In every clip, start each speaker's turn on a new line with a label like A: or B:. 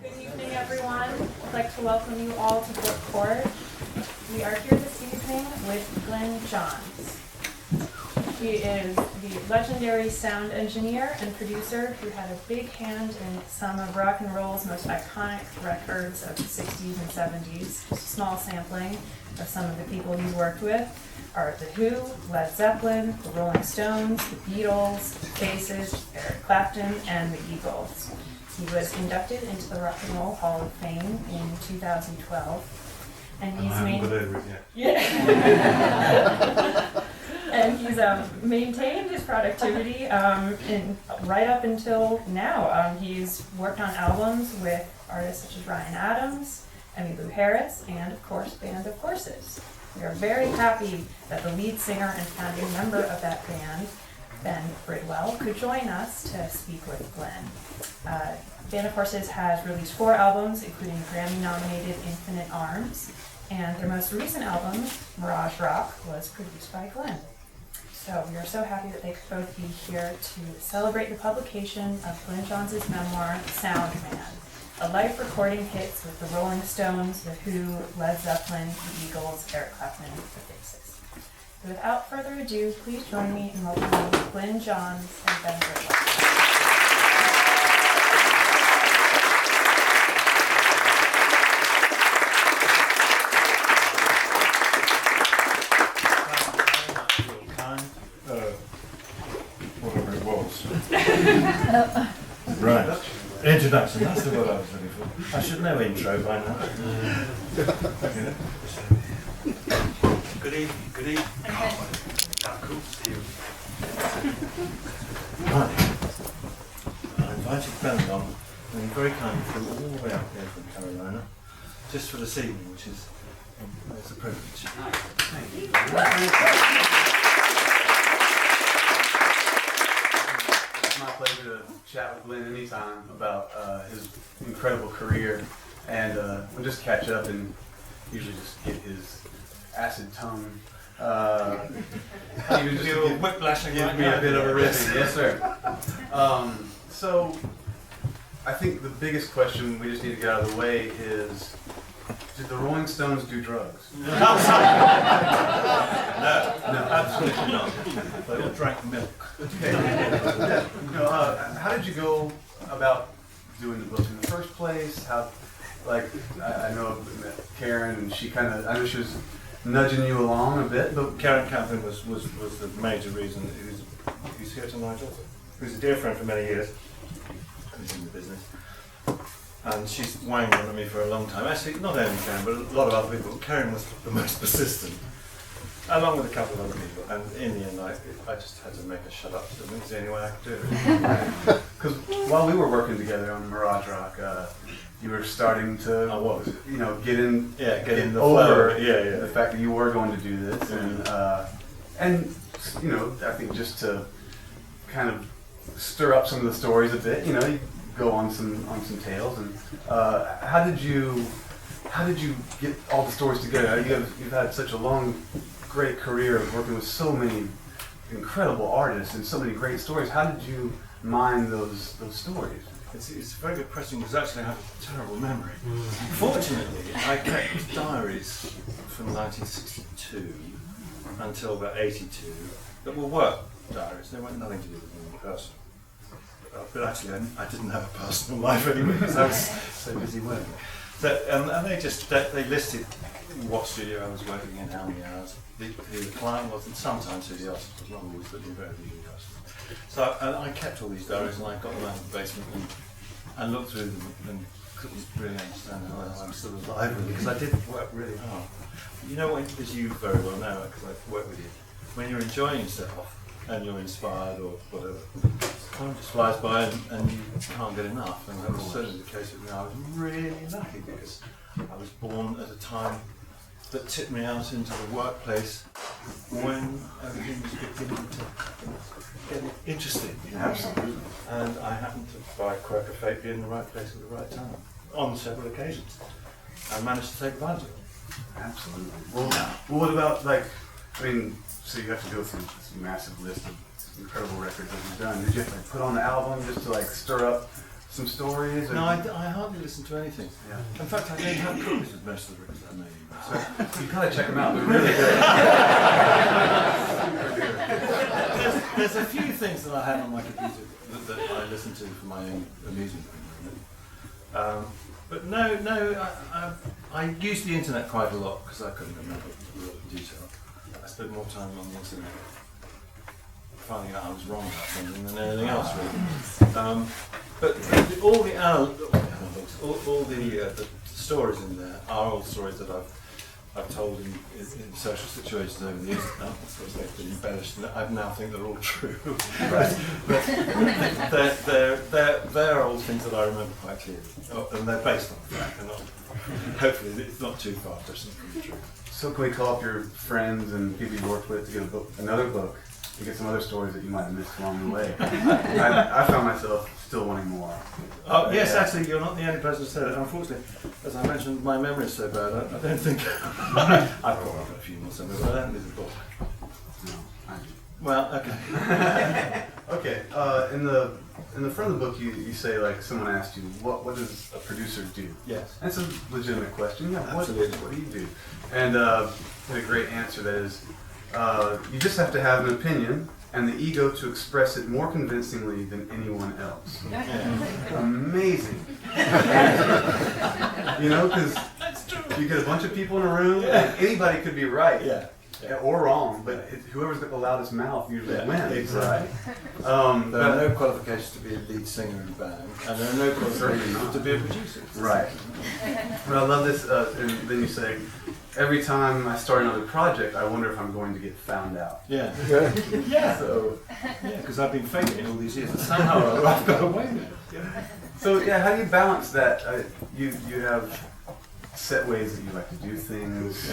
A: Good evening, everyone. I'd like to welcome you all to BookCourt. We are here this evening with Glyn Johns. He is the legendary sound engineer and producer who had a big hand in some of rock and roll's most iconic records of the 60s and 70s. Just a small sampling of some of the people he's worked with are The Who, Led Zeppelin, the Rolling Stones, the Beatles, the Faces, Eric Clapton, and the Eagles. He was inducted into the Rock and Roll Hall of Fame in 2012. And he's And he's maintained his productivity right up until now. He's worked on albums with artists such as Ryan Adams, Emmylou Harris, and of course, Band of Horses. We are very happy that the lead singer and founding member of that band, Ben Bridwell, could join us to speak with Glyn. Band of Horses has released 4 albums, including Grammy-nominated Infinite Arms, and their most recent album, Mirage Rock, was produced by Glyn. So we are so happy that they could both be here to celebrate the publication of Glyn Johns' memoir, Sound Man, a life recording hits with the Rolling Stones, The Who, Led Zeppelin, the Eagles, Eric Clapton, and the Faces. So without further ado, please join me in welcoming Glyn Johns and Ben Bridwell.
B: Whatever it was. Right. Introduction, that's the word I was looking for. I should know intro by now. Okay.
C: Good evening. Cool to see you.
B: Right. I invited Ben on, and he very kindly flew all the way up here from Carolina, just for this evening, which is it's a privilege.
C: Thank you. It's my pleasure to chat with Glyn anytime about his incredible career and we'll just catch up and usually just get his acid tongue. Even just
B: You're whiplashing
C: give
B: right
C: me
B: now.
C: a bit of a ribbon. Yes, sir. So I think the biggest question we just need to get out of the way is, did the Rolling Stones do drugs?
B: No, absolutely not. They all drank milk.
C: Okay. How did you go about doing the book in the first place? How, like, I know Karen, and she kind of, I know she was nudging you along a bit, but
B: Karen Kaplan was the major reason. Who's here tonight also? Who's a dear friend for many years. Who's in the business. And she's wanged on me for a long time. Actually, not only Karen, but a lot of other people. Karen was the most persistent, along with a couple of other people. And in the end, I just had to make her shut up. So it was the only way I could do it.
C: because while we were working together on Mirage Rock, you were starting to,
B: I was.
C: get in,
B: Get in the
C: over
B: flow. Yeah.
C: the fact that you were going to do this, and I think just to kind of stir up some of the stories a bit, you go on some tales. And how did you get all the stories together? You've had such a long, great career of working with so many incredible artists and so many great stories. How did you mine those stories?
B: It's a very good question because actually I have a terrible memory. Fortunately, I kept diaries from 1962 until about 82 that were work diaries. They weren't nothing to do with me personally. But actually, I didn't have a personal life anyway because I was so busy working. So, and they listed what studio I was working in, how many hours. The client wasn't sometimes who the artist was, not always, but invariably who the artist was. So I kept all these diaries and I got them out of the basement and looked through them and couldn't really understand how I'm still alive really, because I did work really hard. You know, as you very well know, because I've worked with you, when you're enjoying yourself and you're inspired or whatever, time just flies by and you can't get enough. And that was certainly the case with me. I was really lucky because I was born at a time that tipped me out into the workplace when everything was beginning to get interesting.
C: Absolutely.
B: And I happened to, by a quirk of fate, be in the right place at the right time on several occasions. I managed to take advantage of it.
C: Absolutely. Well, what about, so you have to go through this massive list of incredible records that you've done, did you have to like, put on the album just to like stir up some stories? Or
B: No, I hardly listen to anything.
C: Yeah.
B: In fact, I don't have copies of most of the records I made. So
C: You gotta check them out. They're really good.
B: there's a few things that I have on my computer that I listen to for my own amusement. But no, I use the internet quite a lot because I couldn't remember a lot of detail. I spent more time on the internet finding out I was wrong about something than anything else, really. But all the stories in there are all stories that I've told in social situations over the years. Of course, they've been embellished, and I now think they're all true. but they're all things that I remember quite clearly, and they're based on fact. They're not, hopefully, it's not too far distant from the truth.
C: So can we call up your friends and people you worked with to get another book, to get some other stories that you might have missed along the way? I found myself still wanting more.
B: Oh yes, actually, you're not the only person who said it. Unfortunately, as I mentioned, my memory is so bad. I don't think I've got a few more somewhere, but I don't need a book.
C: No,
B: Well, okay.
C: Okay. In the front of the book, you say like someone asked you, what does a producer do?
B: Yes.
C: That's a legitimate question. Yeah.
B: Absolutely.
C: What do you do? And a great answer that is, you just have to have an opinion and the ego to express it more convincingly than anyone else.
B: Yeah.
C: Amazing. You know, because you get a bunch of people in a room, and anybody could be right.
B: Yeah.
C: Or wrong, but whoever's got the loudest mouth usually wins,
B: exactly.
C: right?
B: There are no qualifications to be a lead singer in a band, and there are no qualifications to be a producer.
C: Right. But I love this, and then you say, every time I start another project, I wonder if I'm going to get found out.
B: Yeah. Yeah.
C: So,
B: Because I've been faking it all these years, and somehow I've got away with it. Yeah.
C: so yeah, how do you balance that? You have set ways that you like to do things.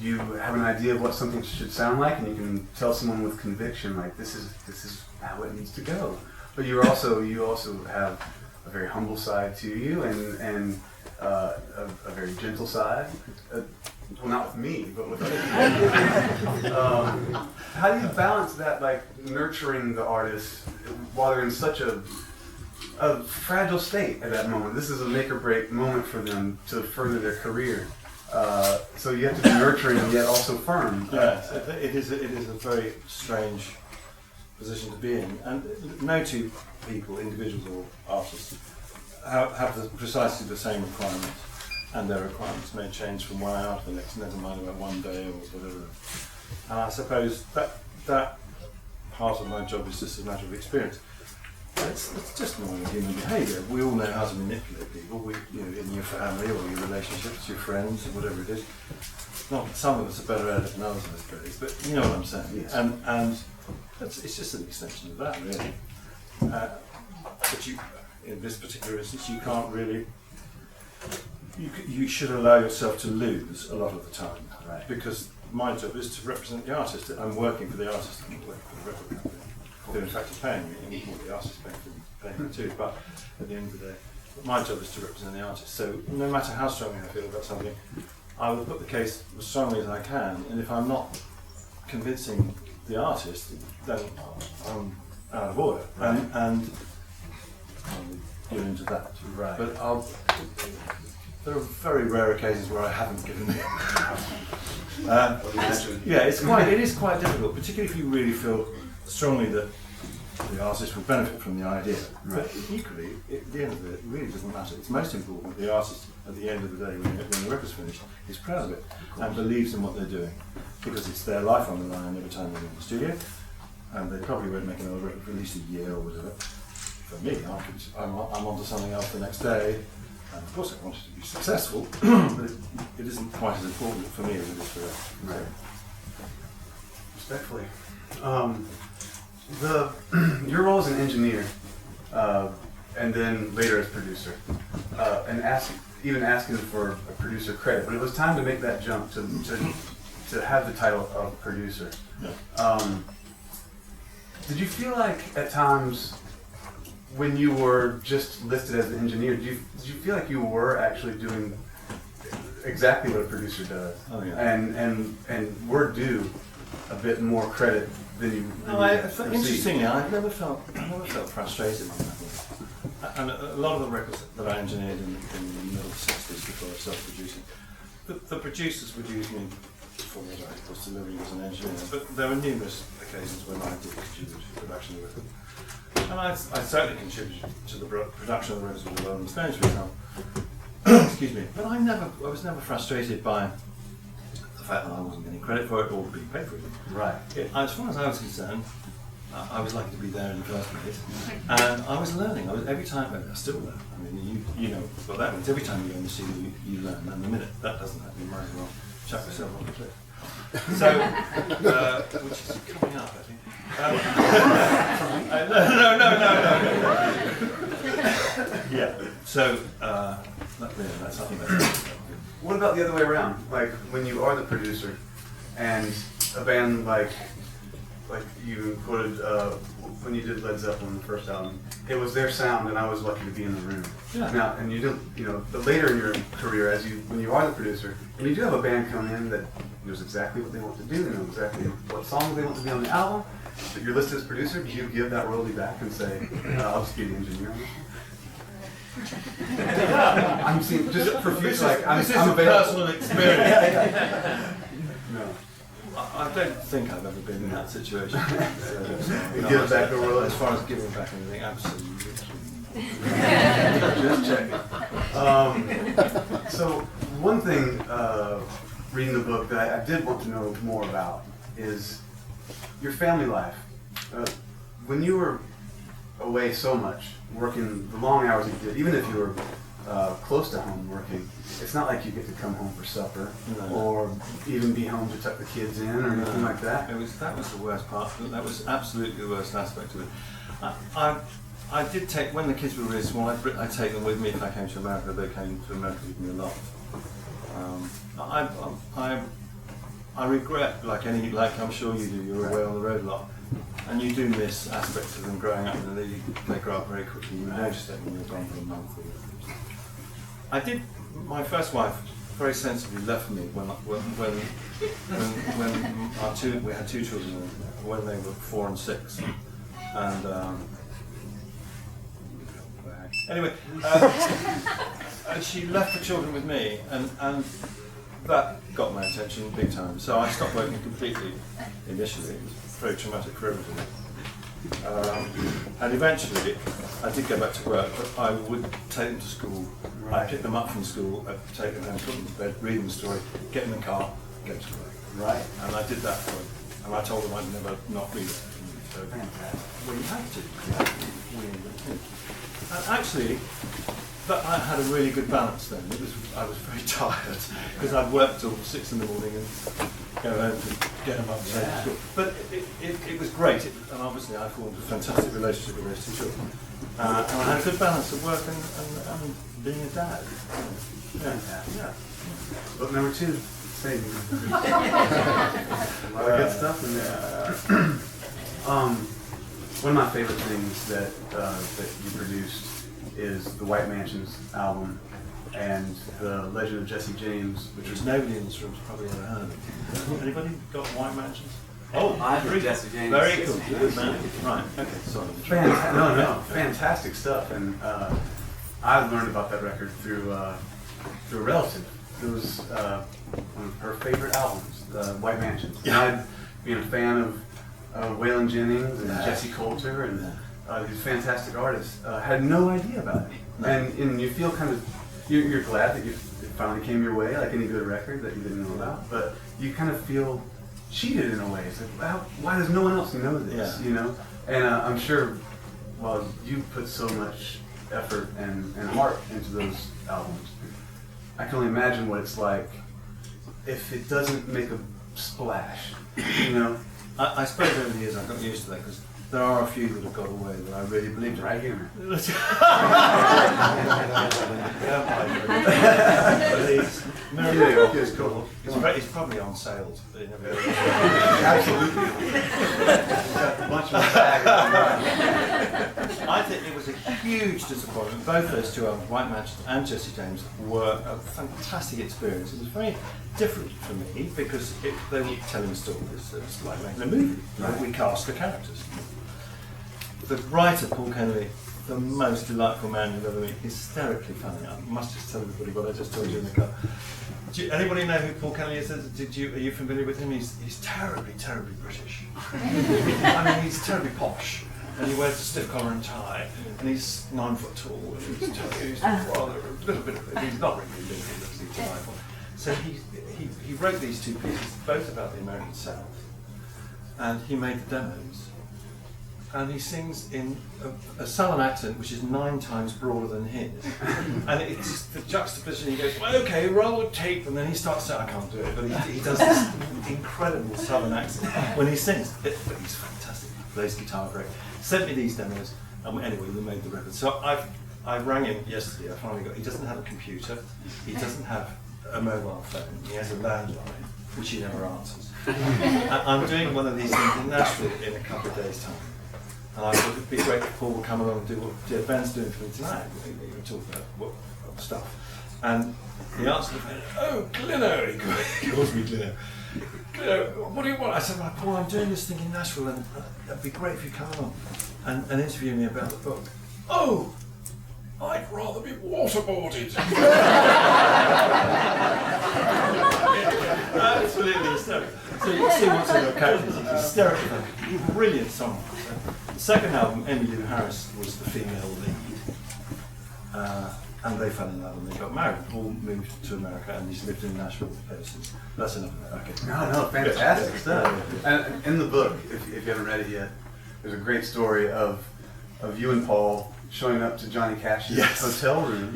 C: You have an idea of what something should sound like, and you can tell someone with conviction, like this is how it needs to go. But you also have a very humble side to you, and a very gentle side. Well, not with me, but with other people. How do you balance that, like nurturing the artist while they're in such a fragile state at that moment? This is a make or break moment for them to further their career. So you have to be nurturing and yet also firm.
B: Yes, it is a very strange position to be in, and no two people, individuals or artists, have precisely the same requirements, and their requirements may change from one hour to the next, never mind about one day or whatever. And I suppose that part of my job is just a matter of experience. It's just normal human behaviour. We all know how to manipulate people. In your family or your relationships, your friends, or whatever it is. Not that some of us are better at it than others, I suppose, but you know what I'm saying.
C: Yes.
B: And it's just an extension of that, really. But in this particular instance, you can't really. You should allow yourself to lose a lot of the time,
C: Right.
B: Because my job is to represent the artist. I'm working for the artist, I'm working for the record company. Who in fact are paying me, and the artist is paying me too, but at the end of the day, my job is to represent the artist. So no matter how strongly I feel about something, I will put the case as strongly as I can, and if I'm not convincing the artist, then I'm out of order, and you're into that.
C: Right.
B: But there are very rare occasions where I haven't given it. It is quite difficult, particularly if you really feel strongly that the artist will benefit from the idea.
C: Right.
B: But equally, at the end of it really doesn't matter. It's most important that the artist, at the end of the day, when the record's finished, is proud of it and believes in what they're doing, because it's their life on the line every time they're in the studio, and they probably won't make another record for at least a year or whatever. For me, I'm on to something else the next day, and of course I want it to be successful, but it isn't quite as important for me as it is for them.
C: Right. Respectfully. Your role as an engineer, and then later as producer, and even asking for a producer credit, but it was time to make that jump to have the title of producer.
B: Yeah.
C: Did you feel like at times when you were just listed as an engineer, did you feel like you were actually doing exactly what a producer does?
B: Oh, yeah.
C: And were due a bit more credit than you.
B: No, interestingly, I never felt frustrated on that one. And a lot of the records that I engineered in the middle of the 60s before I started producing, the producers would use me for what I was delivering as an engineer, but there were numerous occasions when I did contribute to the production of the record. And I certainly contributed to the production of the records with the Rolling Stones, for example. Excuse me. But I was never frustrated by the fact that I wasn't getting credit for it or being paid for it.
C: Right.
B: As far as I was concerned, I was lucky to be there in the first place, and I was learning. Every time, I still learn. I mean, you know what that means. Every time you go in the studio, you learn. And the minute that doesn't happen, you might as well chuck yourself on the cliff. So, which is coming up, I think. No. Yeah. So, that's something that's.
C: What about the other way around? Like when you are the producer, and a band like you quoted when you did Led Zeppelin, the first album, it was their sound, and I was lucky to be in the room.
B: Yeah.
C: Now, and you do, but later in your career, when you are the producer, and you do have a band come in that knows exactly what they want to do, they know exactly what songs they want to be on the album, but you're listed as producer, do you give that royalty back and say, I'll just be the engineer on this? I'm seeing just for future, like I'm
B: this is
C: available.
B: a personal experience.
C: No.
B: I don't think I've ever been in that situation.
C: You give it back to the world?
B: As far as giving back anything, absolutely.
C: Just checking. So one thing, reading the book that I did want to know more about is your family life. When you were away so much, working the long hours you did, even if you were close to home working, it's not like you get to come home for supper or even be home to tuck the kids in or anything like that.
B: That was the worst part. That was absolutely the worst aspect of it. I did take, when the kids were really small, I'd take them with me if I came to America. They came to America with me a lot. I regret, like I'm sure you do, you're away on the road a lot. And you do miss aspects of them growing up, and they grow up very quickly. You notice that when you're gone for a month. My first wife very sensibly left me when we had two children when they were 4 and 6, and anyway, and she left the children with me, and that got my attention big time. So I stopped working completely initially. It was very traumatic for everybody. And eventually, I did go back to work, but I would take them to school.
C: Right.
B: I'd pick them up from school, I'd take them home, put them to bed, read them a story, get in the car, go to work.
C: Right.
B: And I did that and I told them I'd never not read it. So, well, you have to. And actually, I had a really good balance then. I was very tired because I'd worked till 6 in the morning and go home to get them up to school. But it was great, and obviously I formed a fantastic relationship with those 2 children. And I had a good balance of work and being a dad. Yeah.
C: Book number 2, same. A lot of good stuff in there. One of my favorite things that you produced is the White Mansions album and the Legend of Jesse James,
B: Which is nobody in this room's probably ever heard of. Anybody got White Mansions? Oh,
D: I heard Jesse James.
B: Very cool. Good man. Right. Okay. Sorry.
C: Fantastic stuff. And I learned about that record through a relative. It was one of her favorite albums, the White Mansions.
B: Yeah.
C: And I'd been a fan of Waylon Jennings and Jesse Coulter and these fantastic artists. Had no idea about it.
B: No.
C: And you feel kind of, you're glad that it finally came your way, like any good record that you didn't know about. But you kind of feel cheated in a way. It's like, why does no one else know this?
B: Yeah.
C: You know? And I'm sure, well, you put so much effort and heart into those albums. I can only imagine what it's like if it doesn't make a splash, you know?
B: I suppose over the years I got used to that because there are a few that have got away that I really believed in.
C: Right here.
B: It's cool. It's probably on sales. But you never
C: Absolutely. Got a bunch of bags.
B: I think it was a huge disappointment. Both those two albums, White Mansion and Jesse James, were a fantastic experience. It was very different for me because they were telling stories. It was like making a movie. Right. We cast the characters. The writer, Paul Kennedy, the most delightful man you've ever met, hysterically funny. I must just tell everybody what I just told you in the car. Anybody know who Paul Kennedy is? Are you familiar with him? He's terribly, terribly British. I mean, he's terribly posh. And he wears a stiff collar and tie, and he's 9 foot tall, and he's rather a little bit of he's not really big, he's delightful. So he wrote these two pieces, both about the American South, and he made the demos. And he sings in a southern accent which is 9 times broader than his. And it's the juxtaposition, he goes, well, okay, roll the tape, and then he starts saying, I can't do it, but he does this incredible southern accent when he sings. But he's fantastic, he plays guitar great. Sent me these demos, and anyway, we made the record. So I rang him yesterday, I finally got, he doesn't have a computer, he doesn't have a mobile phone, he has a landline, which he never answers. I'm doing one of these things in Nashville in a couple of days' time. And I thought it'd be great if Paul would come along and do what Ben's doing for me tonight. We were talking about what stuff. And he answered the phone, oh, Glyno, he calls me Glyno. Glyno, what do you want? I said, well, Paul, I'm doing this thing in Nashville and it'd be great if you come along and interview me about the book. Oh, I'd rather be waterboarded. Absolutely hysterical. So you can see what's in your characters. He's hysterical. He's a brilliant songwriter. The second album, Emmylou Harris was the female lead, and they fell in love and they got married. Paul moved to America and he's lived in Nashville ever since. That's enough of that. Okay.
C: No, fantastic stuff. And in the book, if you haven't read it yet, there's a great story of you and Paul showing up to Johnny Cash's hotel room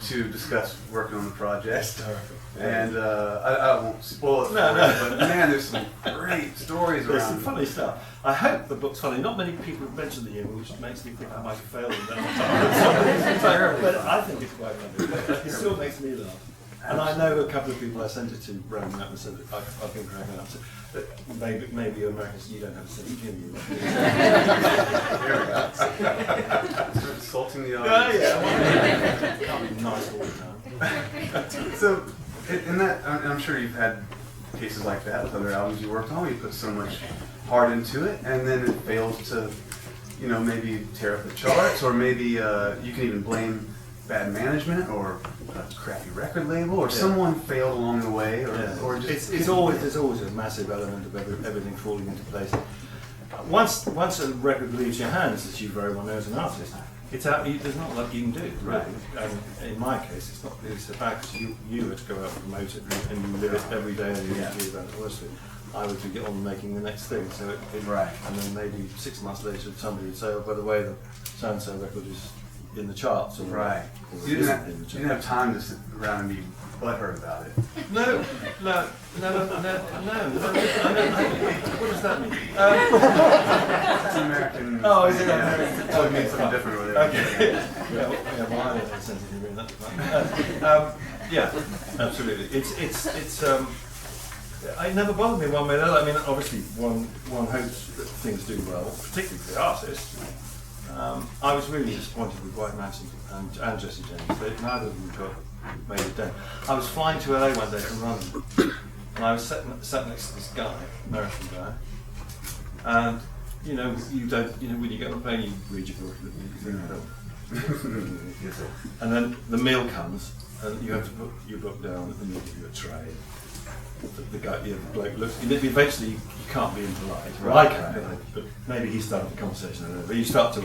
C: to discuss working on the project.
B: Hysterical.
C: And I won't spoil it for you, but man, there's some great stories around.
B: There's some funny stuff. I hope the book's funny. Not many people have mentioned the humour, which makes me think I might have failed in that. But I think it's quite funny. It still makes me laugh. And I know a couple of people I sent it to rounding up and said that I've been cracking up. So maybe Americans, you don't have a sense of humour.
C: Here we go. Start insulting the audience.
B: Can't be nice all the time.
C: So, in that, and I'm sure you've had cases like that with other albums you worked on. You put so much heart into it, and then it fails to, maybe tear up the charts, or maybe you can even blame bad management or a crappy record label, or someone failed along the way, or just.
B: There's always a massive element of everything falling into place. Once a record leaves your hands, as you very well know as an artist, it's out. There's not a lot you can do. Right. And in my case, it's not really so bad because you had to go out and promote it, and you live it every day, and you interview about it. Honestly, I would get on making the next thing. So and then maybe 6 months later, somebody would say, "Oh, by the way, the so-and-so record is in the charts." Or
C: You didn't have time to sit around and be butthurt about it.
B: No. What does that mean?
C: It's American.
B: Oh, is it American?
C: Oh, it means something different with it.
B: Okay. Well, I don't have a sense of humour in that. Yeah, absolutely. It's. It never bothered me one way or the other. I mean, obviously, one hopes that things do well, particularly for the artists. I was really disappointed with White Mansion and Jesse James. Neither of them made it down. I was flying to LA one day from London, and I was sat next to this guy, American guy, and you don't, when you get on a plane, you read your book, and then the meal comes, and you have to put your book down, and they give you a tray. The guy, the bloke looks. Eventually, you can't be impolite. Well, I can, but maybe he started the conversation. I don't know. But you start to.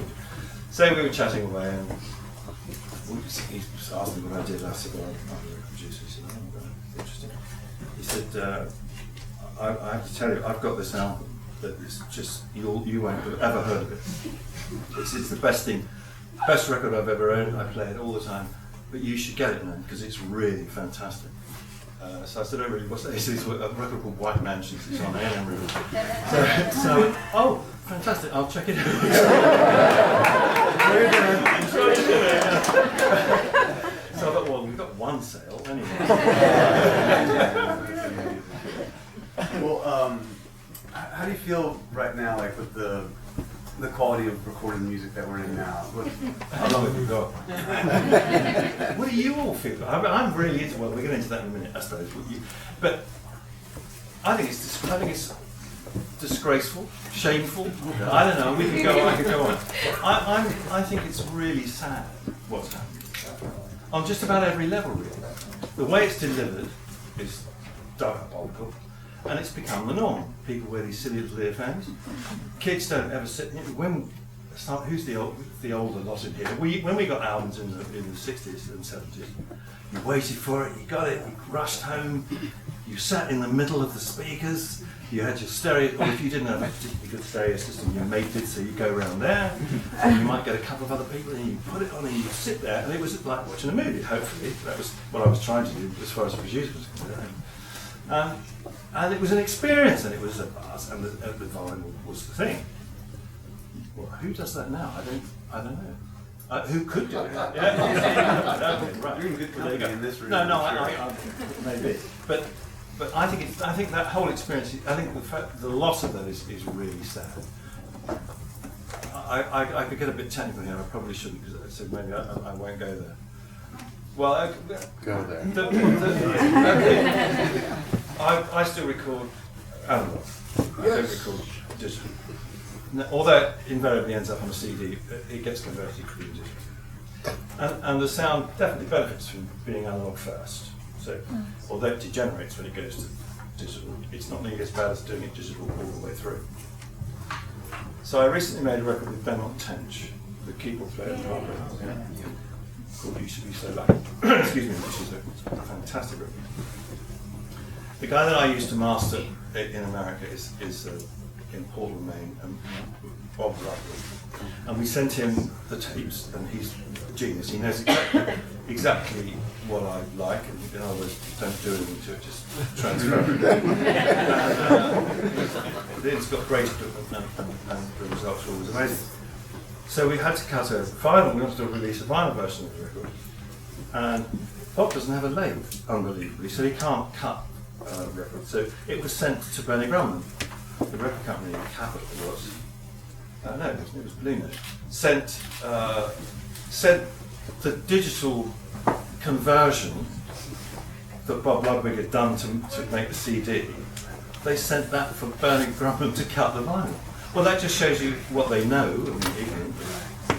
B: So we were chatting away, and he asked me what I did last cigar. I'm a producer. He said, "Oh, interesting." He said, "I have to tell you, I've got this album that is just you won't have ever heard of it. It's the best thing, best record I've ever owned. I play it all the time, but you should get it, man, because it's really fantastic." So I said, "Oh, really? What's that?" He said, "It's a record called White Mansions. It's on A&M River." So, oh, fantastic! I'll check it out. So I thought, well, we've got one sale anyway.
C: Well, how do you feel right now, like with the the quality of recording the music that we're in now.
B: How long have you got? What do you all feel? I'm really into. Well, we'll get into that in a minute, I suppose. But I think it's disgraceful, shameful. I don't know. We could go. I could go on. I think it's really sad what's happening on just about every level. Really, the way it's delivered is diabolical. And it's become the norm. People wear these silly little earphones. Kids don't ever sit. Who's the older lot in here? When we got albums in the 60s and 70s, you waited for it, you got it, you rushed home, you sat in the middle of the speakers, you had your stereo, or if you didn't have a particularly good stereo system, your mate did, so you go around there, and you might get a couple of other people, and you put it on, and you sit there, and it was like watching a movie, hopefully. That was what I was trying to do as far as the producer was concerned. And it was an experience, and it was a buzz, and the vinyl was the thing. Well, who does that now? I don't know. Who could do it? Yeah. Okay, right.
C: You're in good company in this room.
B: No,
C: Sure.
B: maybe. But I think that whole experience. I think the loss of that is really sad. I could get a bit technical here. I probably shouldn't, so maybe I won't go there. Well,
D: Go there.
B: I still record analog. I don't record digital. Although it invariably ends up on a CD, it gets converted to digital. And the sound definitely benefits from being analog first. So, although it degenerates when it goes to digital, it's not nearly as bad as doing it digital all the way through. So I recently made a record with Ben Bridwell, the keyboard player, called "You Should Be So Lucky." Excuse me, which is a fantastic record. The guy that I used to master in America is in Portland, Maine, and Bob Bridwell. And we sent him the tapes, and he's a genius. He knows exactly what I like, and in other words, don't do anything to it, just transfer it. It's got great equipment, and the results are always amazing. So we had to cut a vinyl. We wanted to release a vinyl version of the record, and Bob doesn't have a lathe, unbelievably, so he can't cut records. So it was sent to Benny Grumman, the record company in Capital was. No, it was Blue Note. Sent the digital conversion that Bob Ludwig had done to make the CD. They sent that for Bernie Grumman to cut the vinyl. Well, that just shows you what they know. I mean, ignorant,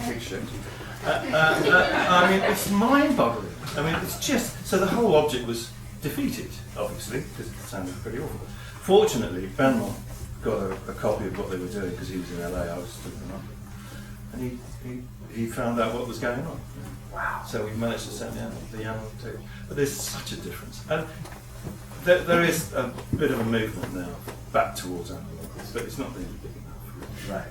B: big shit. I mean, it's mind-boggling. I mean, it's just so the whole object was defeated, obviously, because it sounded pretty awful. Fortunately, Benmont got a copy of what they were doing because he was in LA. I was still in London, and he found out what was going on. Wow! So we managed to send the animal too. But there's such a difference, and there is a bit of a movement now back towards analog, but it's not really big enough.
C: Right.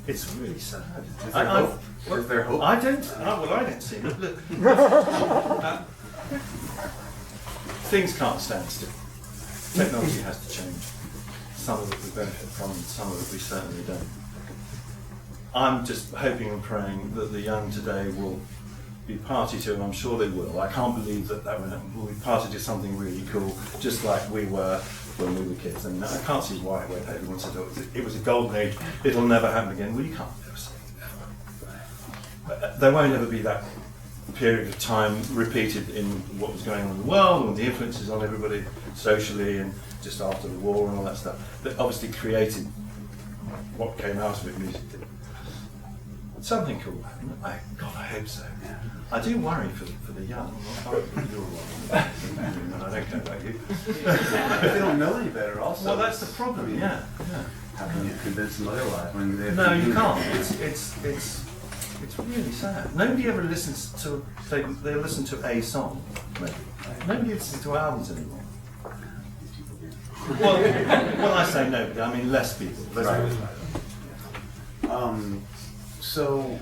B: It's really sad.
C: Is there hope? Is there hope?
B: I don't see it. Look, things can't stand still. Technology has to change. Some of it we benefit from, some of it we certainly don't. I'm just hoping and praying that the young today will be party to, and I'm sure they will. I can't believe that will be party to something really cool, just like we were when we were kids. And I can't see why everyone said it was a golden age, it'll never happen again. Well, you can't ever say never. There won't ever be that period of time repeated in what was going on in the world and the influences on everybody socially and just after the war and all that stuff that obviously created what came out of it musically. Something cool happened. I hope so. Yeah. I do worry for the young. I don't care about you.
C: If they don't know any better, also.
B: Well, that's the problem. Yeah.
C: How can you convince them otherwise when they?
B: No, you can't. It's really sad. Nobody ever listens to. They listen to a song. Maybe. Nobody listens to albums anymore. Well, when I say nobody, I mean less people.
C: Right. So,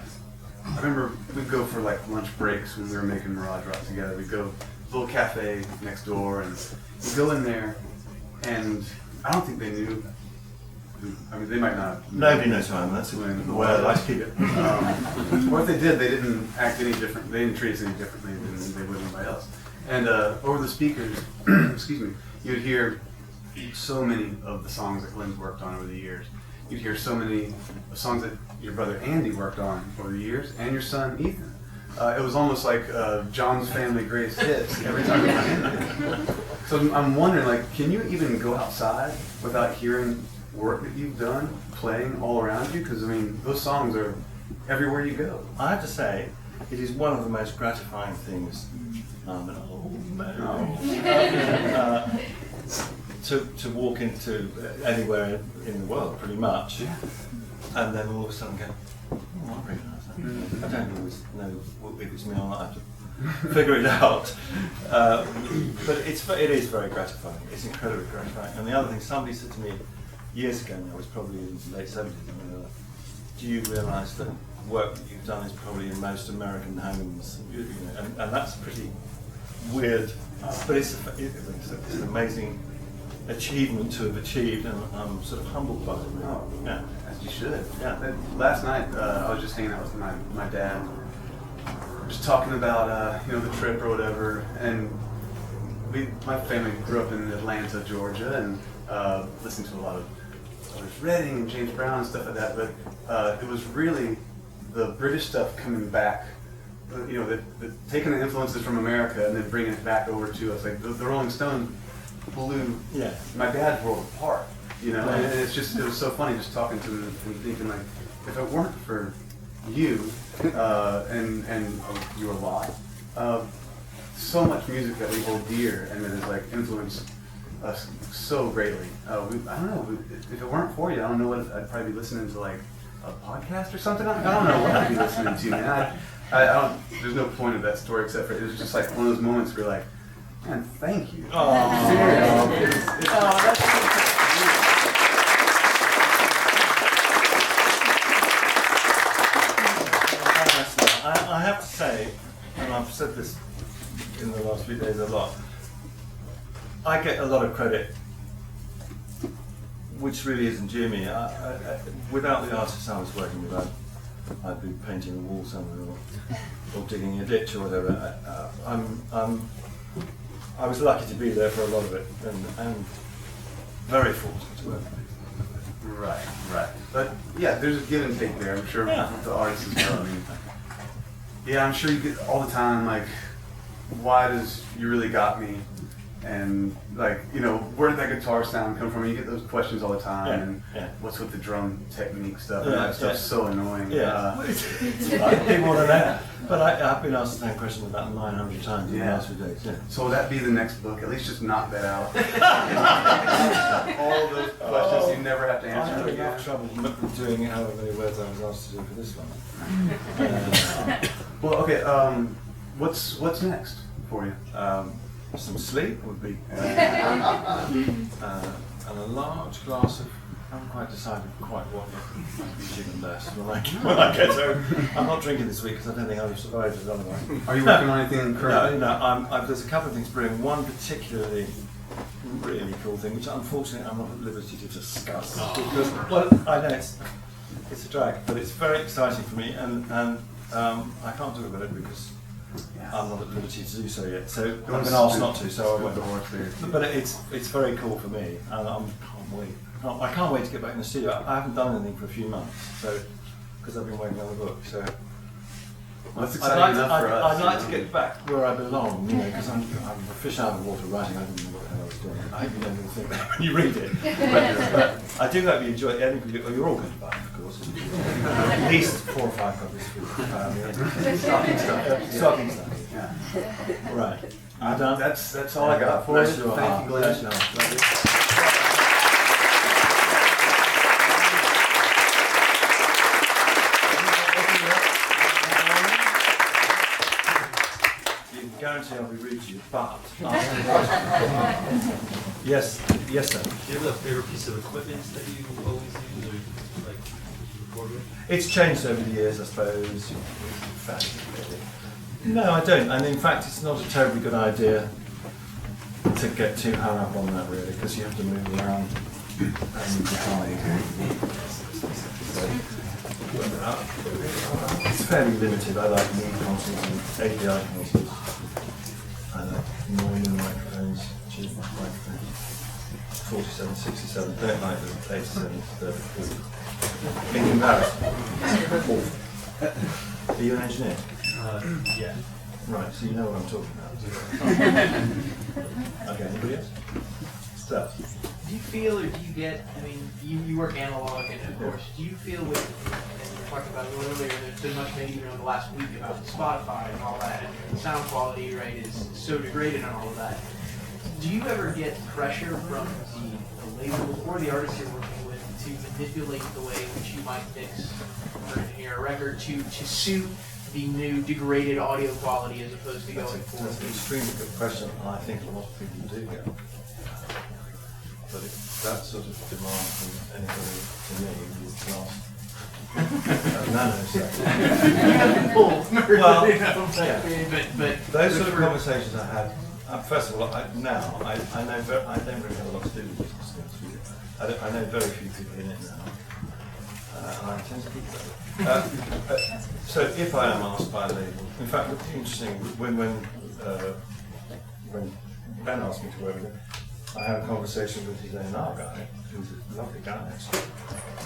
C: I remember we'd go for like lunch breaks when we were making Mirage Rock together. We'd go to a little cafe next door, and we'd go in there, and I don't think they knew. I mean, they might not.
B: Nobody knows who I am. That's the way I like to keep it.
C: Or if they did, they didn't act any different. They didn't treat us any differently than they would anybody else. And over the speakers, excuse me, you'd hear so many of the songs that Glyn's worked on over the years. you'd hear so many songs that your brother Andy worked on over the years, and your son Ethan. It was almost like John's Family Greatest Hits every time we went in there. So I'm wondering, like, can you even go outside without hearing work that you've done playing all around you? Because I mean, those songs are everywhere you go.
B: I have to say, it is one of the most gratifying things. I'm an old man. To walk into anywhere in the world, pretty much, and then all of a sudden go, oh, I recognise that. I don't always know if it's me or not. I have to figure it out. But it is very gratifying. It's incredibly gratifying. And the other thing, somebody said to me years ago, now it was probably in the late 70s, do you realise that work that you've done is probably in most American homes? And that's pretty weird. But it's an amazing achievement to have achieved, and I'm sort of humbled by it.
C: Oh,
B: yeah,
C: as you should.
B: Yeah.
C: Last night, I was just hanging out with my dad, just talking about the trip or whatever, and my family grew up in Atlanta, Georgia, and listened to a lot of Redding and James Brown and stuff like that. But it was really the British stuff coming back. Taking the influences from America and then bringing it back over to us. Like the Rolling Stones blew my dad's world apart, and it was so funny just talking to him and thinking, like, if it weren't for you and you a lot, so much music that we hold dear and that has like influenced us so greatly. I don't know, if it weren't for you, I don't know what I'd probably be listening to, like a podcast or something. I don't know what I'd be listening to, man. I don't. There's no point of that story except for it was just like one of those moments where you're like, man, thank you.
B: I have to say, and I've said this in the last few days a lot, I get a lot of credit, which really isn't due me. Without the artists I was working with, I'd be painting a wall somewhere or digging a ditch or whatever. I was lucky to be there for a lot of it, and very fortunate to work with.
C: Right. But yeah, there's a give and take there, I'm sure, with the artists as well. I mean, I'm sure you get all the time, like, why does You Really Got Me? And like, where did that guitar sound come from? You get those questions all the time. What's with the drum technique stuff? And that stuff's so annoying.
B: It's people want to know. But I've been asked the same question about 900 times in the last few days.
C: So will that be the next book? At least just knock that out. All those questions you never have to answer.
B: I had enough trouble doing however many words I was asked to do for this one.
C: Well, okay. What's next for you?
B: Some sleep would be, and a large glass of. I haven't quite decided quite what might be gin and best when I get home. I'm not drinking this week because I don't think I would have survived it otherwise.
C: Are you working on anything currently?
B: No. There's a couple of things brewing. One particularly really cool thing, which unfortunately I'm not at liberty to discuss because, well, I know it's a drag, but it's very exciting for me, and I can't talk about it because I'm not at liberty to do so yet. So I've been asked not to, so I won't. But it's very cool for me, and I can't wait. I can't wait to get back in the studio. I haven't done anything for a few months, because I've been working on the book. So
C: that's exciting enough for us.
B: I'd like to get back where I belong, because I'm a fish out of water writing. I didn't know what the hell I was doing. I hope you don't even think that when you read it. But I do hope you enjoy it. You're all going to buy it, of course. At least 4 or 5 copies for stocking stuff. Yeah. Right. You done?
C: That's all I got for you. Thank you, Glyn.
B: Guarantee I'll be rude to you, but yes, sir.
D: Do you have a favorite piece of equipment that you always use, or like record with?
B: It's changed over the years, I suppose. No, I don't, and in fact, it's not a terribly good idea to get too hung up on that, really, because you have to move around and hide. It's fairly limited. I like MIDI consoles and API consoles. I like normal microphones, cheap microphones. 47, 67, don't like the 87, 34. Being embarrassed. Are you an engineer?
D: Yeah.
B: Right, so you know what I'm talking about. Okay, anybody else? Stuff.
E: Do you feel, or do you get, I mean, you work analog, and of course, do you feel with, and we were talking about it earlier, there's been much maybe even over the last week about Spotify and all that, and the sound quality, right, is so degraded and all of that. Do you ever get pressure from the labels or the artists you're working with to manipulate the way in which you might mix or engineer a record to suit the new degraded audio quality as opposed to going for
B: That's an extremely good question, and I think a lot of people do get. But if that sort of demand from anybody to me would last a nanosecond. Well, yeah.
E: but
B: Those sort of conversations I had, first of all, I don't really have a lot to do with this, to be honest with you. I know very few people in it now, and I intend to keep that. So if I am asked by a label, in fact, what's interesting, when Ben asked me to work with him, I had a conversation with his A&R guy, who's a lovely guy actually,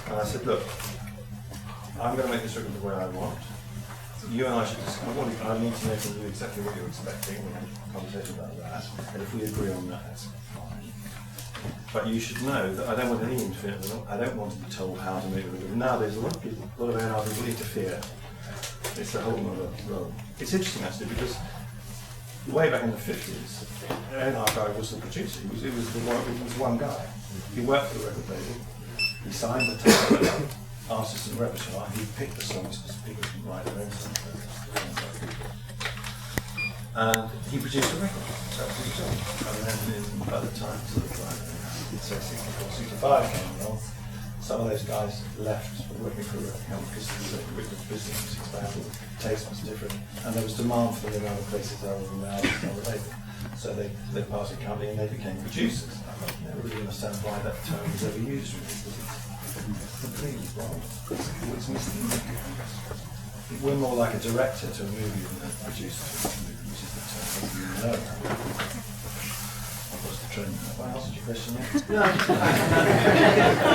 B: and I said, look, I'm going to make this record the way I want. You and I should discuss, I need to know from you exactly what you're expecting, we have a conversation about that, and if we agree on that, that's fine. But you should know that I don't want any interference, I don't want to be told how to make the record. Nowadays, a lot of A&R people interfere. It's a whole other role. It's interesting actually, because way back in the 50s, A&R guy was the producer. It was one guy. He worked for the record label. He signed the title, artist and repertoire. He picked the songs because people didn't write their own songs. And he produced a record. That was his job. And then by the time sort of like, so 64, 65 came along, some of those guys left working for a record company because the record business was expanding, taste was different, and there was demand for them in other places other than the artists on the label. So they parted company and they became producers. I don't really understand why that term was ever used really, because it's completely wrong. It's misleading. We're more like a director to a movie than a producer to a movie, which is the term you know. I've lost the train. What else did your question yet?
E: No,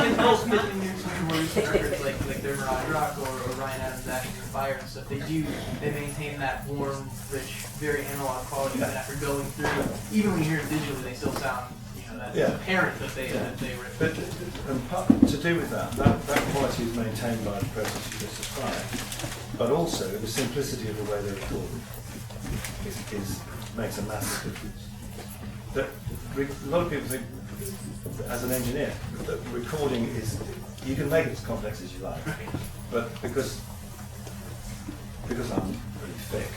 E: in most more recent records like their Mirage Rock or Ryan Adams' Ashes and Fire and stuff, they maintain that warm, rich, very analog quality. And after going through, even when you hear it digitally, they still sound, that's apparent that they were.
B: But to do with that quality is maintained by the process you just described. But also the simplicity of the way they record makes a massive difference. A lot of people think, as an engineer, that recording is, you can make it as complex as you like, but because I'm pretty thick,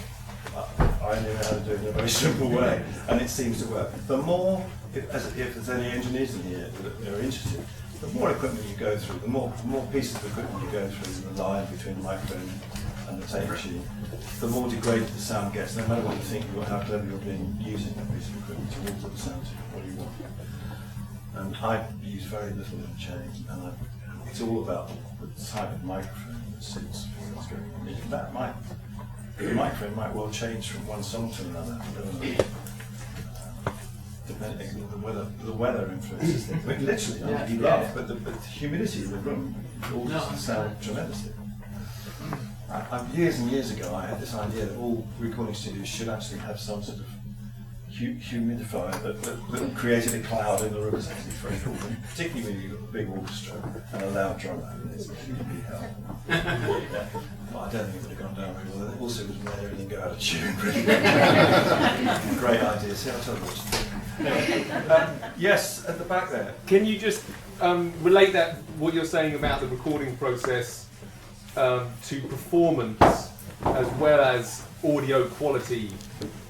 B: I know how to do it in a very simple way, and it seems to work. The more, if there's any engineers in here that are interested, the more equipment you go through, the more pieces of equipment you go through, the line between the microphone and the tape machine, the more degraded the sound gets, no matter what you think, how clever you're being using that piece of equipment to alter the sound to what you want. And I use very little in change, and it's all about the type of microphone that suits what's going on. The microphone might well change from one song to another, depending on the weather influences things. I mean, literally, you laugh, but the humidity of the room alters the sound tremendously. Years and years ago, I had this idea that all recording studios should actually have some sort of humidifier that created a cloud in the room, essentially, for recording, particularly when you've got a big orchestra and a loud drummer. It's really hell. But I don't think it would have gone down very well. It also would have made everything go out of tune. Great idea. See, I'll tell you what. Yes, at the back there.
F: Can you just relate what you're saying about the recording process to performance as well as audio quality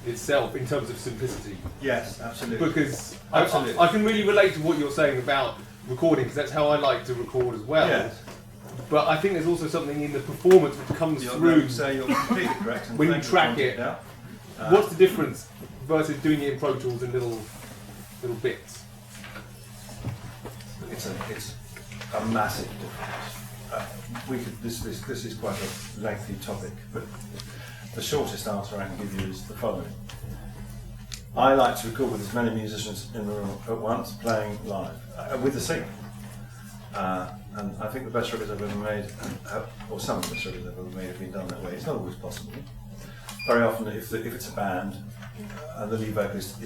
F: itself in terms of simplicity?
B: Yes, absolutely.
F: Because
B: absolutely.
F: I can really relate to what you're saying about recording, because that's how I like to record as well.
B: Yes.
F: But I think there's also something in the performance which comes through
B: you're completely correct.
F: when you track it. What's the difference versus doing it in Pro Tools in little bits?
B: It's a massive difference. This is quite a lengthy topic, but the shortest answer I can give you is the following. I like to record with as many musicians in the room at once, playing live, with the singer. And I think the best records I've ever made, or some of the best records I've ever made have been done that way. It's not always possible. Very often, if it's a band, and the lead vocalist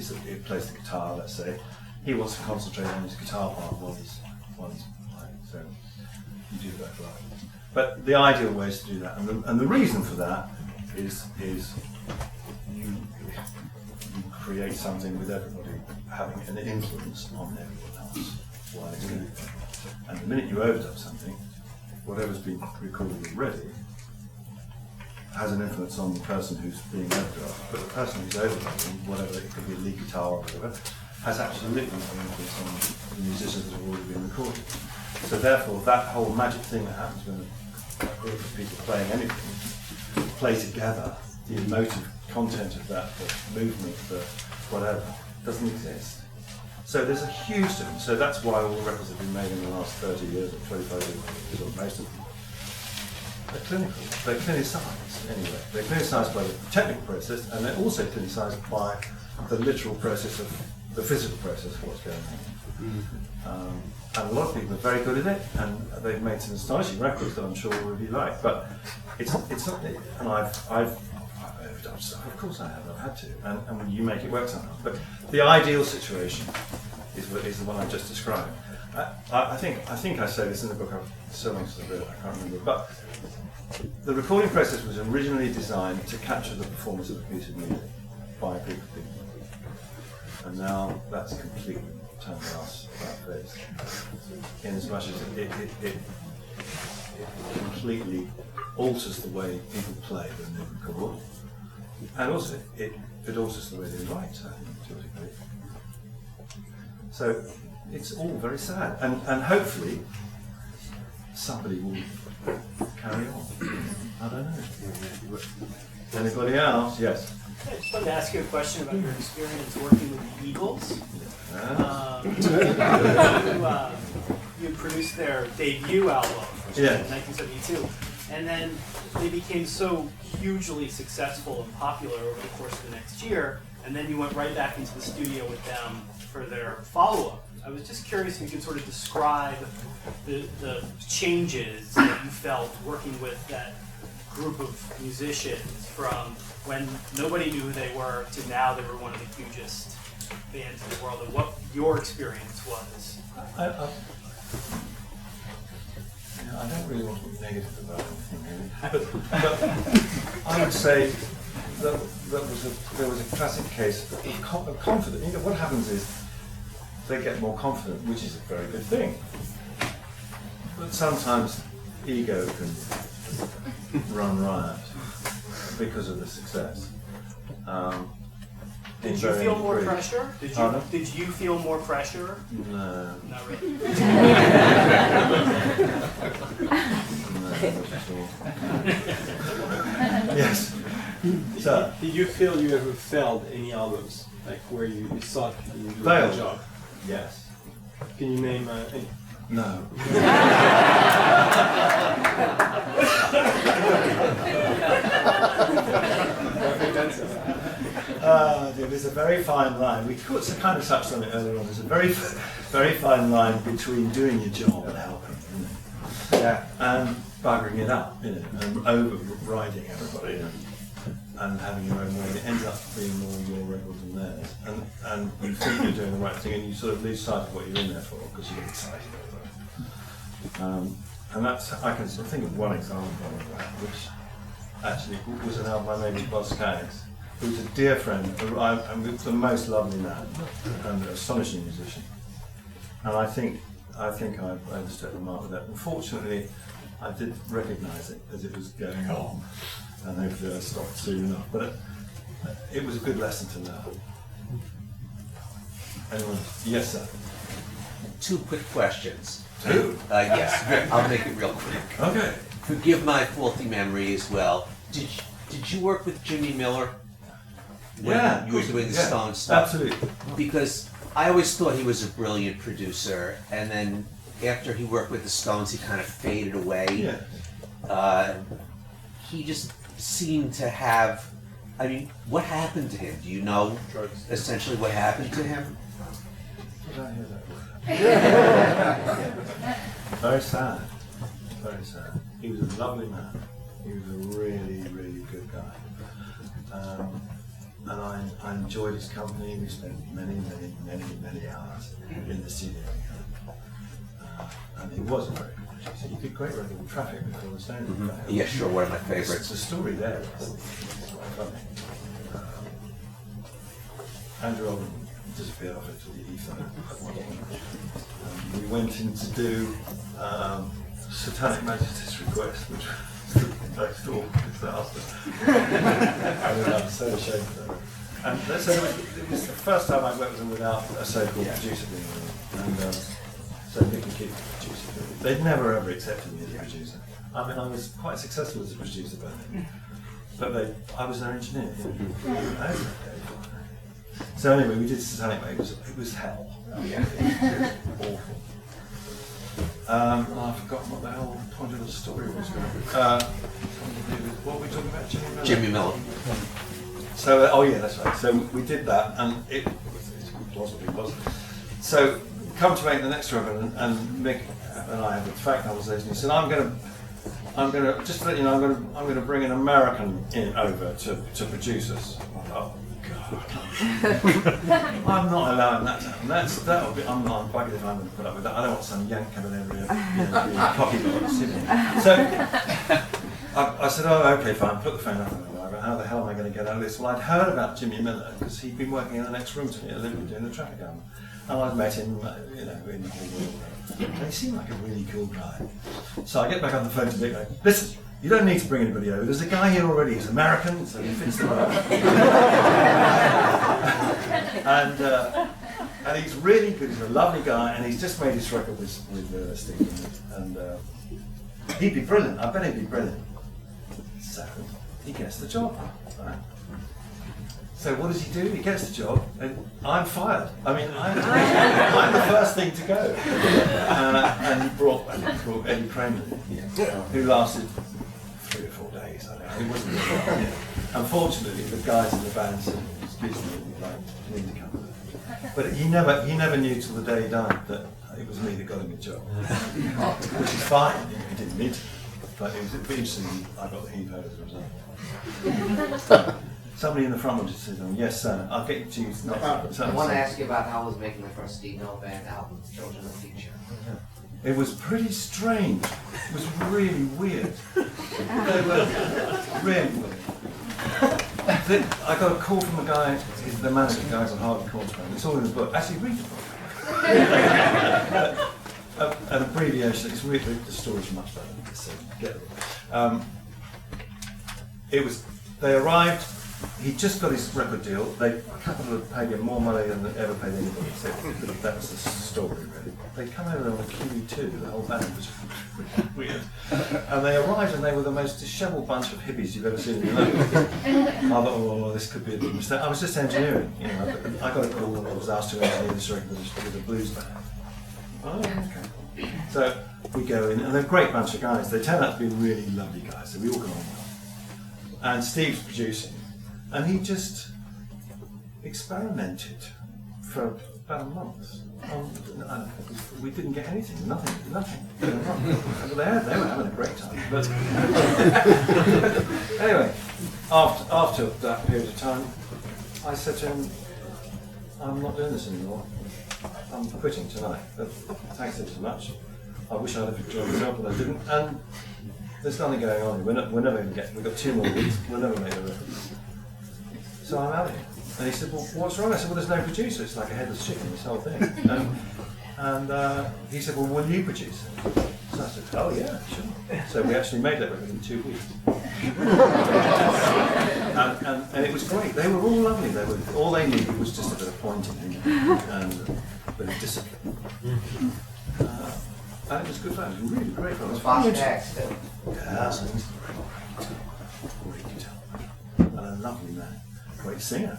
B: plays the guitar, let's say, he wants to concentrate on his guitar part while he's playing. So you do that live. But the ideal way is to do that, and the reason for that is you create something with everybody having an influence on everyone else while it's going there. And the minute you overdub something, whatever's been recorded already has an influence on the person who's being overdubbed. But the person who's overdubbing, whatever, it could be a lead guitar or whatever, has absolutely no influence on the musicians that have already been recorded. So therefore, that whole magic thing that happens when a group of people playing anything play together, the emotive content of that, the movement, the whatever, doesn't exist. So there's a huge difference. So that's why all the records that have been made in the last 30 years or 25 years, or most of them, they're clinical. They're clinicized anyway. They're clinicized by the technical process, and they're also clinicized by the literal process of the physical process of what's going on. And a lot of people are very good at it, and they've made some astonishing records that I'm sure will really like. But it's not. And I've overdone stuff. Of course I have. I've had to. And you make it work somehow. But the ideal situation is the one I just described. I think I say this in the book. I've so long since I've read it, I can't remember. But the recording process was originally designed to capture the performance of a piece of music by a group of people. And now that's completely turned us about face. In as much as it completely alters the way people play when they record. And also it alters the way they write, I think, to a degree. So it's all very sad. And hopefully somebody will carry on. I don't know. Anybody else? Yes.
G: I just wanted to ask you a question about your experience working with the Eagles. You produced their debut album, which was in 1972, and then they became so hugely successful and popular over the course of the next year, and then you went right back into the studio with them for their follow-up. I was just curious if you could sort of describe the changes that you felt working with that group of musicians from when nobody knew who they were to now they were one of the hugest bands in the world, and what your experience was.
B: I don't really want to be negative about anything, really. But I would say that there was a classic case of confidence. You know, what happens is they get more confident, which is a very good thing. But sometimes ego can run riot because of the success.
G: Did you feel more pressure? Did you feel more pressure?
B: No.
G: Not really.
B: No, not at all. Yes. So,
H: Did you feel you ever failed any albums, like where you thought you did a
B: Failed?
H: good job?
B: yes.
H: Can you name any?
B: No.
H: Perfect answer.
B: There's a very fine line. We kind of touched on it earlier on. There's a very, very fine line between doing your job and helping, and buggering it up, and overriding everybody, and having your own way. It ends up being more your record than theirs, and you think you're doing the right thing, and you sort of lose sight of what you're in there for because you get excited over it. And that's, I can think of one example of that, which actually was an album I made with Boz Skaggs, who's a dear friend, and the most lovely man, and an astonishing musician. And I think I overstepped the mark with that. Unfortunately, I did recognise it as it was going on, and hopefully I stopped soon enough. But it was a good lesson to learn. Anyone? Yes, sir.
I: Two quick questions.
B: Two?
I: Yes, I'll make it real quick.
B: Okay.
I: Forgive my faulty memory as well. Did you work with Jimmy Miller when you were doing the Stone stuff?
B: Absolutely.
I: Because I always thought he was a brilliant producer, and then after he worked with the Stones, he kind of faded away.
B: Yeah.
I: He just seemed to have I mean, what happened to him? Do you know essentially what happened to him?
B: Did I hear that? Very sad. Very sad. He was a lovely man. He was a really, really good guy. And I enjoyed his company. We spent many hours in the studio. And he was a very good producer. He did great work in Traffic before the Stone.
I: Mm-hmm. Yeah, sure, one of my favorites.
B: The story there is quite funny. Andrew Oldham disappeared off into the ether. We went in to do Satanic Majesty's Request, which was the most awful disaster. I'm so ashamed of that. And so it was the first time I worked with them without a so-called producer being with them. And so Nick and Keith were producers. They'd never ever accepted me as a producer. I mean, I was quite successful as a producer back then. But I was their engineer. So anyway, we did Satanic Maid. It was hell. It was awful. I've forgotten what the hell the point of the story was. What were we talking about?
I: Jimmy Miller.
B: So, oh yeah, that's right. So we did that, and it was what it was. So, come to make the next record, and Mick and I had the fact conversation. He said, I'm going to just to let you know, I'm going to bring an American in over to produce us. Oh God! I'm not allowing that to happen. That'll be. I'm bugged if I'm going to put up with that. I don't want some yank coming over here, being cocky box. So I said, oh, okay, fine. Put the phone up. How the hell am I going to get out of this? Well, I'd heard about Jimmy Miller because he'd been working in the next room to me at Liberty doing the Traffic album, and I'd met him, in the hall, and he seemed like a really cool guy. So I get back on the phone to Nick, like, listen. You don't need to bring anybody over. There's a guy here already. He's American, so he fits the bill. And he's really good. He's a lovely guy, and he's just made his record with Steve. And he'd be brilliant. I bet he'd be brilliant. So he gets the job, right? So what does he do? He gets the job, and I'm fired. I mean, I'm the first thing to go. And he brought Eddie Kramer in, who lasted 3 or 4 days. I don't know. It wasn't really long. Unfortunately, the guys in the band said, excuse me, we'd like me to come. But he never knew till the day he died that it was me that got him the job. Which is fine, he didn't need to. But it was interesting, I got the heave as a result. Somebody in the front just said, oh, yes, sir, I'll get you to use next
J: I want to ask you about how was making the first Steve Miller Band album, Children of the Future.
B: It was pretty strange. It was really weird. They were really weird. I got a call from a guy, the manager guys on Harvey Court's band. It's all in the book. Actually, read the book. An abbreviation. It's really, the story's much better. So get it. It was. They arrived. He just got his record deal. A couple of paid him more money than they ever paid anybody. So that was the story, really. They come over on a QE2, the whole band was weird. And they arrived and they were the most dishevelled bunch of hippies you've ever seen in your life. I thought, oh, this could be a big mistake. I was just engineering, I got a call and I was asked to engineer this record with a blues band. Oh, okay. So we go in, and they're a great bunch of guys. They turn out to be really lovely guys, so we all go on well. And Steve's producing. And he just experimented for about a month. We didn't get anything, nothing. They were having a great time. But anyway, after that period of time, I said to him, I'm not doing this anymore. I'm quitting tonight. But thanks ever so much. I wish I'd have enjoyed myself, but I didn't. And there's nothing going on. We're never going to get. We've got 2 more weeks. We'll never make the record. So I'm out of here. And he said, well, what's wrong? I said, well, there's no producer. It's like a headless chicken, this whole thing. And he said, well, will you produce it? So I said, oh yeah, sure. So we actually made that record in 2 weeks. and it was great. They were all lovely. All they needed was just a bit of pointing and a bit of discipline. And it was good fun. It was really great fun.
J: It was fast text too.
B: Yeah, great guitar. And a lovely man. Great singer.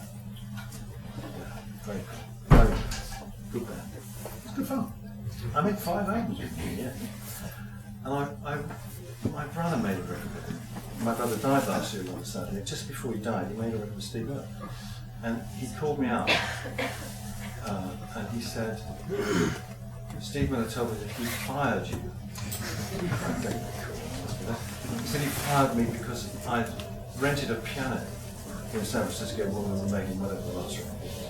B: Yeah, very cool. Very nice. Good band. It was good fun. I made 5 albums with him, yeah. And my brother made a record with him. My brother died last year on Saturday. Just before he died, he made a record with Steve Miller. And he called me up and he said, Steve Miller told me that he fired you. He said he fired me because I rented a piano in San Francisco when we were making whatever the last record was.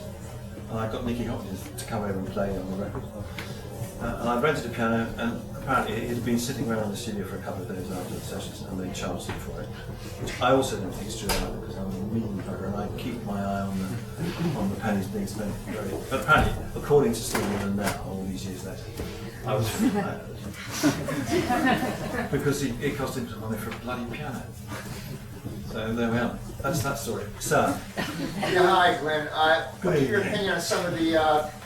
B: And I got Nicky Hopkins to come over and play on the record. And I rented a piano, and apparently it had been sitting around in the studio for a couple of days after the sessions, and they charged it for it. Which I also don't think is true either, because I'm a mean bugger and I keep my eye on the pennies being spent. But apparently, according to Steve Miller now, all these years later, I was fired. Because it cost him some money for a bloody piano. So there we are. That's that story. Sir.
K: Yeah, hi, Glyn. What's your opinion on some of the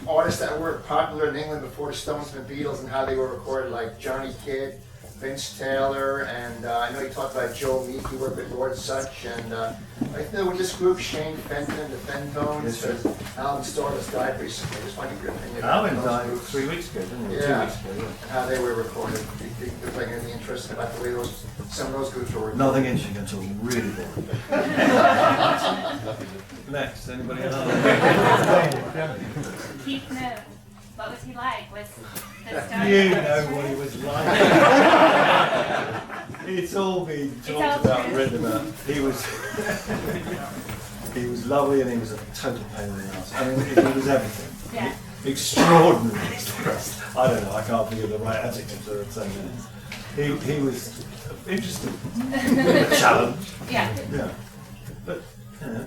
K: artists that were popular in England before the Stones and the Beatles and how they were recorded, like Johnny Kidd, Vince Taylor, and I know you talked about Joe Meek, you worked with Lord Such, and I think with this group, Shane Fenton and the Fentones, Alan Starless died recently. Just want to get your opinion.
B: Alan died 3 weeks ago, didn't he?
K: Yeah.
B: 2 weeks ago, yeah.
K: And how they were recorded. Do you think there's like anything interesting about the way some of those groups were recorded?
B: Nothing interesting until really boring. Next, anybody else?
L: Keith Moon. What was he like? Was the
B: You know what he was like. It's all been talked about, written about. He was lovely, and he was a total pain in the ass. I mean, he was everything.
L: Yeah.
B: Extraordinarily expressed. I don't know. I can't think of the right adjectives for 10 minutes. He was interesting. A challenge.
L: Yeah.
B: Yeah. But you know,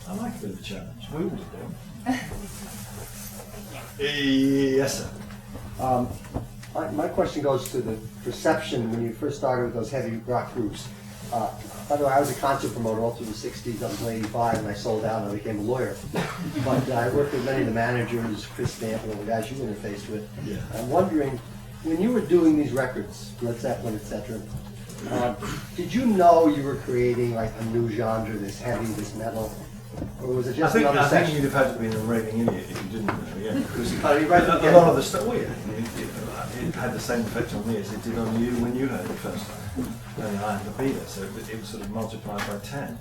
B: I like a bit of a challenge. We all do. Yes, sir.
M: My question goes to the perception when you first started with those heavy rock groups. By the way, I was a concert promoter all through the 60s up until 85, and I sold out and I became a lawyer. But I worked with many of the managers, Chris Stamp, and all the guys you interfaced with.
B: Yeah.
M: I'm wondering, when you were doing these records, Led Zeppelin, etc., did you know you were creating like a new genre, this heavy, this metal? Or was it just another section?
B: I think you'd have had to be a raving idiot if you didn't know, yeah. Because
M: you
B: a lot of the stuff, it had the same effect on me as it did on you when you heard it first time. And I had to be there, so it was sort of multiplied by 10.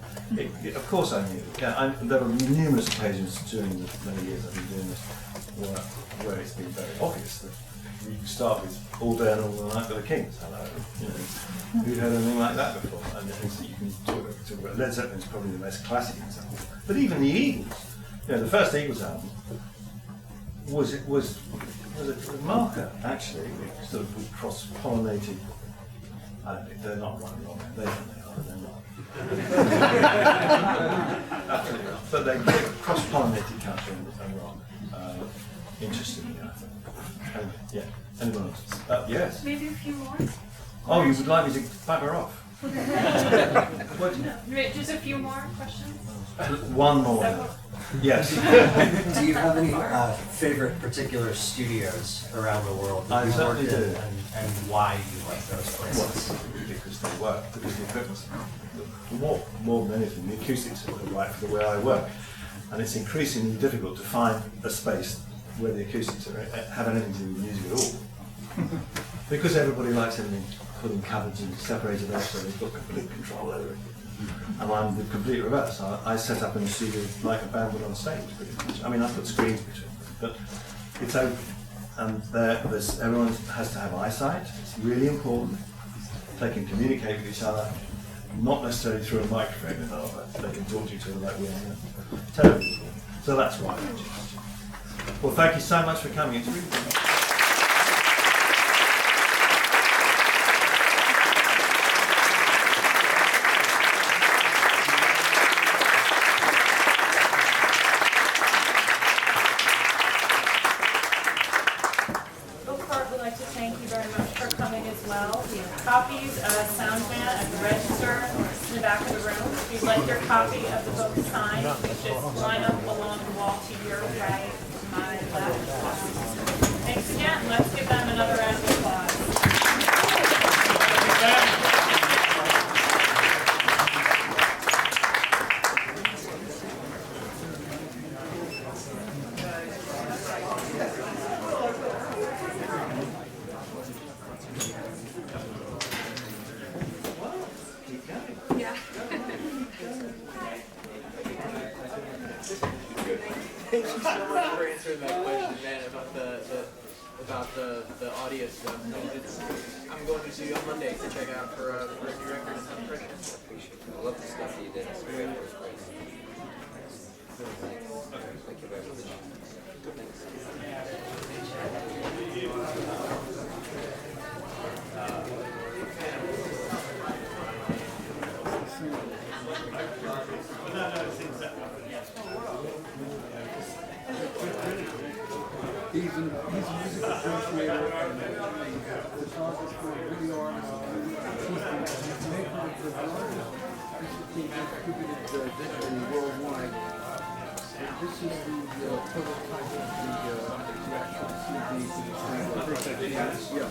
B: Of course I knew. Yeah, there were numerous occasions during the many years I've been doing this where it's been very obvious that you start with All Day and All the Night with the Kings. Hello, you know, who'd heard anything like that before? And the things that you can talk about. Led Zeppelin is probably the most classic example. But even the Eagles, you know, the first Eagles album was a marker actually. It sort of cross-pollinated. I don't think they're not right wrong. They think they are. They're not. Absolutely not. But they cross-pollinated country and rock. Interestingly, I think. And, yeah. Anyone else? Yes.
L: Maybe a few more.
B: Oh, you would like me to bugger off? What?
L: Just a few more questions.
B: One more. Yes.
N: Do you have any favorite particular studios around the world that
B: I
N: you've
B: certainly
N: worked in,
B: do.
N: and why you like those places?
B: Well, because they work, because the equipment's more than anything, the acoustics are right for the way I work. And it's increasingly difficult to find a space where the acoustics have anything to do with music at all. Because everybody likes everything put in cupboards and separated out so they've got complete control over it. And I'm the complete reverse. I set up in the studio like a band would on stage, pretty much. I mean, I put screens between them, but it's open. And everyone has to have eyesight. It's really important. They can communicate with each other, not necessarily through a microphone and all, but they can talk to each other like we are now. Terribly important. So that's why I do it. Well, thank you so much for coming. It's really good.
A: BookCourt would like to thank you very much for coming as well. We have copies of Soundman at the register in the back of the room. If you'd like your copy of the book signed, please just line up along the wall to your right, my left. Thanks again. Let's give them another round of applause.
B: Keep going.
L: Yeah.
E: so much for answering that question, man, about the audio stuff. I'm going to see you on Monday to check out for a new record.
J: I love the stuff that you did. It's great. Thank you very much.
O: He's a music appreciator and photographer, video artist. He's the maker of the largest piece of distributed digitally worldwide. And this is the prototype of the actual CD. Yeah,